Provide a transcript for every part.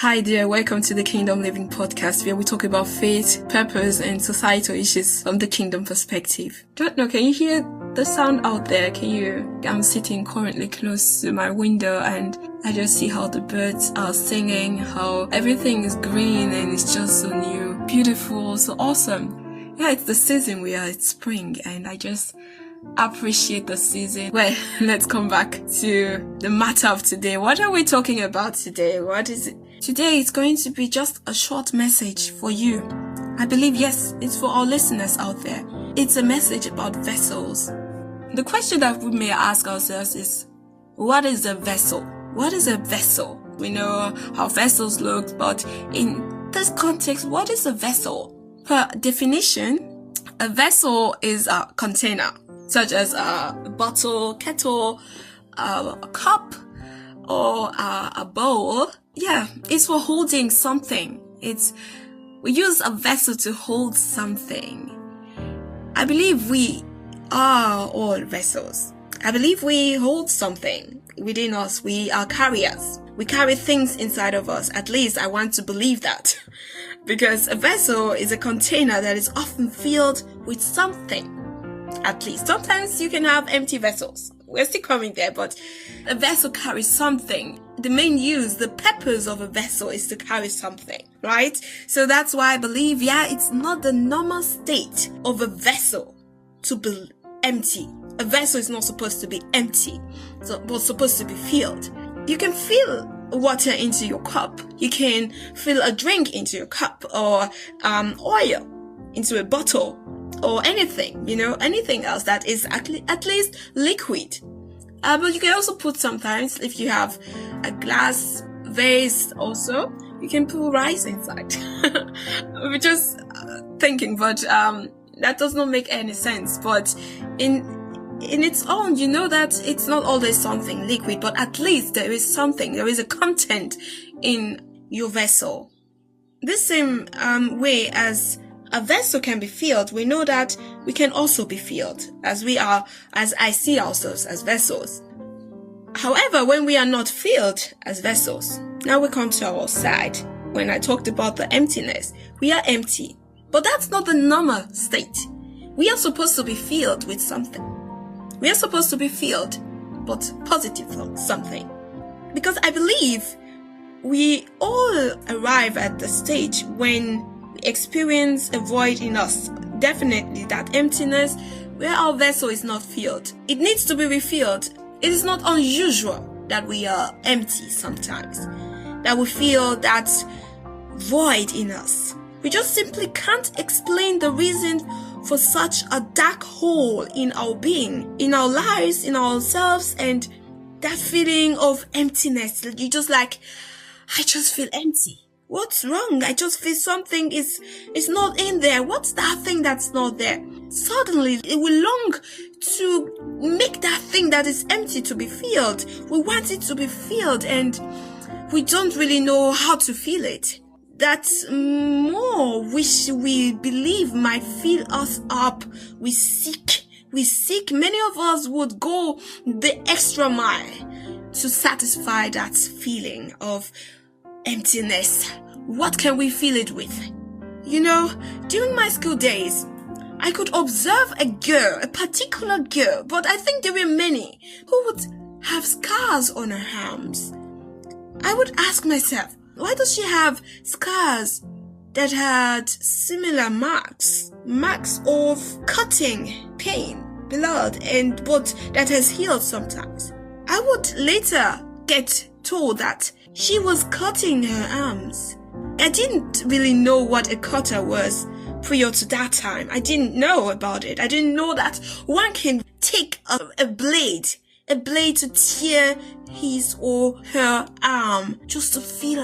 Hi there, welcome to the Kingdom Living Podcast, where we talk about faith, purpose, and societal issues from the kingdom perspective. Don't know, can you hear the sound out there? I'm sitting currently close to my window and I just see how the birds are singing, how everything is green and it's just so new, beautiful, so awesome. Yeah, it's the season it's spring, and I just appreciate the season. Well, let's come back to the matter of today. What are we talking about today? What is it? Today it's going to be just a short message for you. I believe, yes, it's for our listeners out there. It's a message about vessels. The question that we may ask ourselves is, what is a vessel? What is a vessel? We know how vessels look, but in this context, what is a vessel? Per definition, a vessel is a container, such as a bottle, kettle, a cup, or a bowl. Yeah, it's for holding something. We use a vessel to hold something. I believe we are all vessels. I believe we hold something within us. We are carriers. We carry things inside of us. At least I want to believe that. Because a vessel is a container that is often filled with something. At least. Sometimes you can have empty vessels. We're still coming there, but a vessel carries something. The main use, the purpose of a vessel is to carry something, right? So that's why I believe, it's not the normal state of a vessel to be empty. A vessel is not supposed to be empty, but supposed to be filled. You can fill water into your cup. You can fill a drink into your cup, or oil into a bottle, or anything, anything else that is at least liquid. But you can also put, sometimes, if you have a glass vase also, you can put rice inside. We're just thinking, but that does not make any sense. But in its own, you know that it's not always something liquid, but at least there is something, there is a content in your vessel. This same way as a vessel can be filled, we know that we can also be filled, as I see ourselves as vessels. However, when we are not filled as vessels, now we come to our side. When I talked about the emptiness, we are empty. But that's not the normal state. We are supposed to be filled with something. We are supposed to be filled, but positive something. Because I believe we all arrive at the stage when experience a void in us, definitely that emptiness where our vessel is not filled. It needs to be refilled. It is not unusual that we are empty sometimes, that we feel that void in us. We just simply can't explain the reason for such a dark hole in our being, in our lives, in ourselves, and that feeling of emptiness. You just I just feel empty. What's wrong? I just feel something is not in there. What's that thing that's not there? Suddenly, it will long to make that thing that is empty to be filled. We want it to be filled, and we don't really know how to feel it. That's more which we believe might fill us up. We seek. Many of us would go the extra mile to satisfy that feeling of emptiness. What can we fill it with? During my school days, I could observe a particular girl, but I think there were many who would have scars on her arms. I would ask myself, why does she have scars that had similar marks of cutting, pain, blood, but that has healed sometimes? I would later get told that she was cutting her arms. I didn't really know what a cutter was prior to that time. I didn't know about it. I didn't know that one can take a blade to tear his or her arm just to feel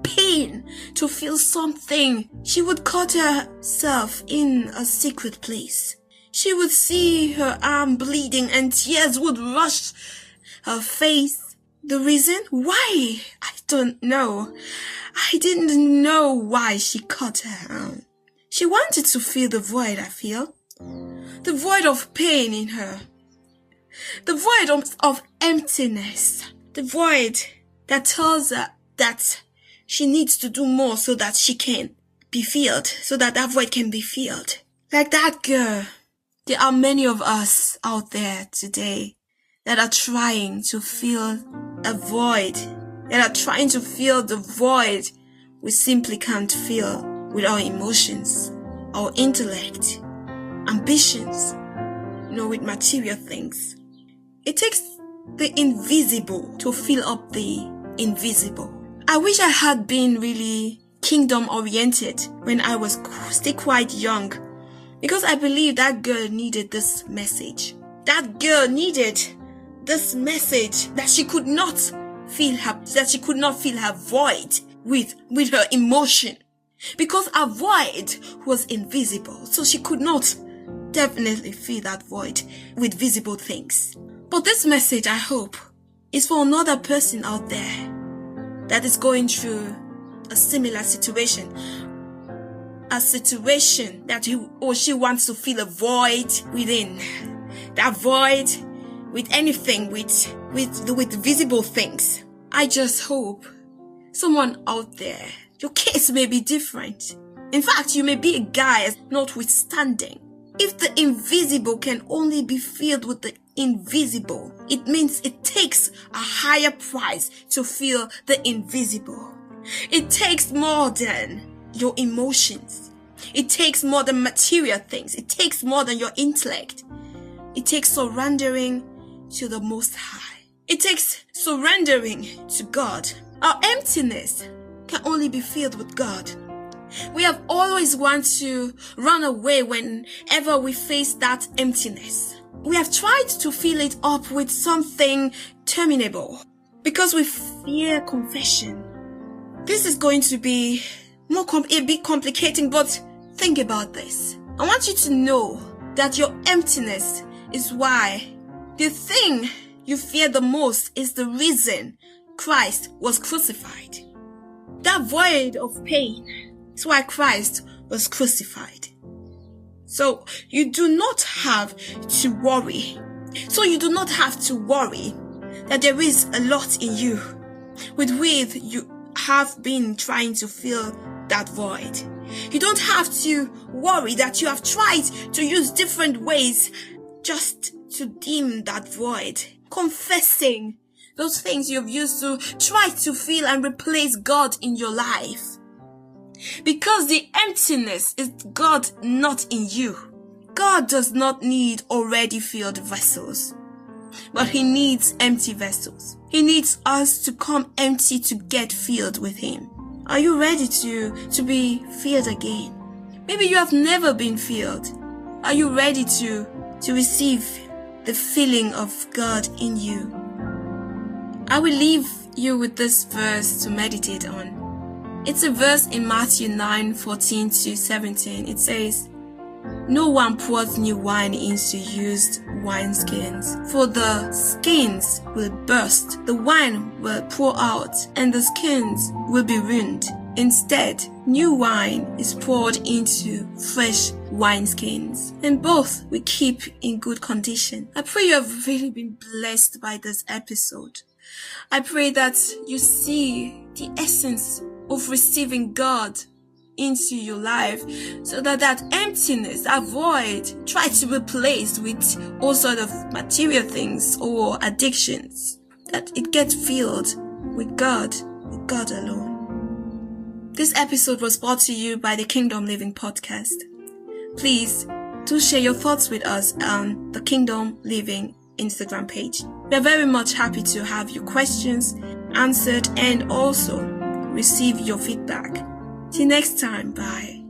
pain, to feel something. She would cut herself in a secret place. She would see her arm bleeding and tears would rush her face. The reason why? I don't know. I didn't know why she cut her arm. She wanted to feel the void I feel. The void of pain in her. The void of emptiness. The void that tells her that she needs to do more so that she can be filled, so that void can be filled. Like that girl, there are many of us out there today that are trying to fill a void, that are trying to fill the void we simply can't fill with our emotions, our intellect, ambitions, with material things. It takes the invisible to fill up the invisible. I wish I had been really kingdom oriented when I was still quite young, because I believe that girl needed this message. That girl needed this message that she could not fill her void with her emotion, because her void was invisible. So she could not definitely fill that void with visible things. But this message, I hope, is for another person out there that is going through a similar situation. A situation that he or she wants to fill a void within. That void with anything, with visible things. I just hope someone out there, your case may be different. In fact, you may be a guy notwithstanding. If the invisible can only be filled with the invisible, it means it takes a higher price to fill the invisible. It takes more than your emotions. It takes more than material things. It takes more than your intellect. It takes surrendering to the Most High. It takes surrendering to God. Our emptiness can only be filled with God. We have always wanted to run away whenever we face that emptiness. We have tried to fill it up with something terminable because we fear confession. This is going to be a bit complicating, but think about this. I want you to know that your emptiness is why the thing you fear the most is the reason Christ was crucified. That void of pain is why Christ was crucified. So you do not have to worry. That there is a lot in you with which you have been trying to fill that void. You don't have to worry that you have tried to use different ways just to dim that void. Confessing those things you've used to try to fill and replace God in your life. Because the emptiness is God, not in you. God does not need already filled vessels, but He needs empty vessels. He needs us to come empty to get filled with Him. Are you ready to be filled again? Maybe you have never been filled. Are you ready to receive the filling of God in you? I will leave you with this verse to meditate on. It's a verse in Matthew 9:14-17. It says, "No one pours new wine into used wineskins, for the skins will burst, the wine will pour out, and the skins will be ruined. Instead, new wine is poured into fresh wineskins, and both will keep in good condition." I pray you have really been blessed by this episode. I pray that you see the essence of receiving God into your life, so that emptiness, that void, try to be replaced with all sort of material things or addictions, that it gets filled with God alone. This episode was brought to you by the Kingdom Living Podcast. Please do share your thoughts with us on the Kingdom Living Instagram page. We are very much happy to have your questions answered and also receive your feedback. Till next time, bye.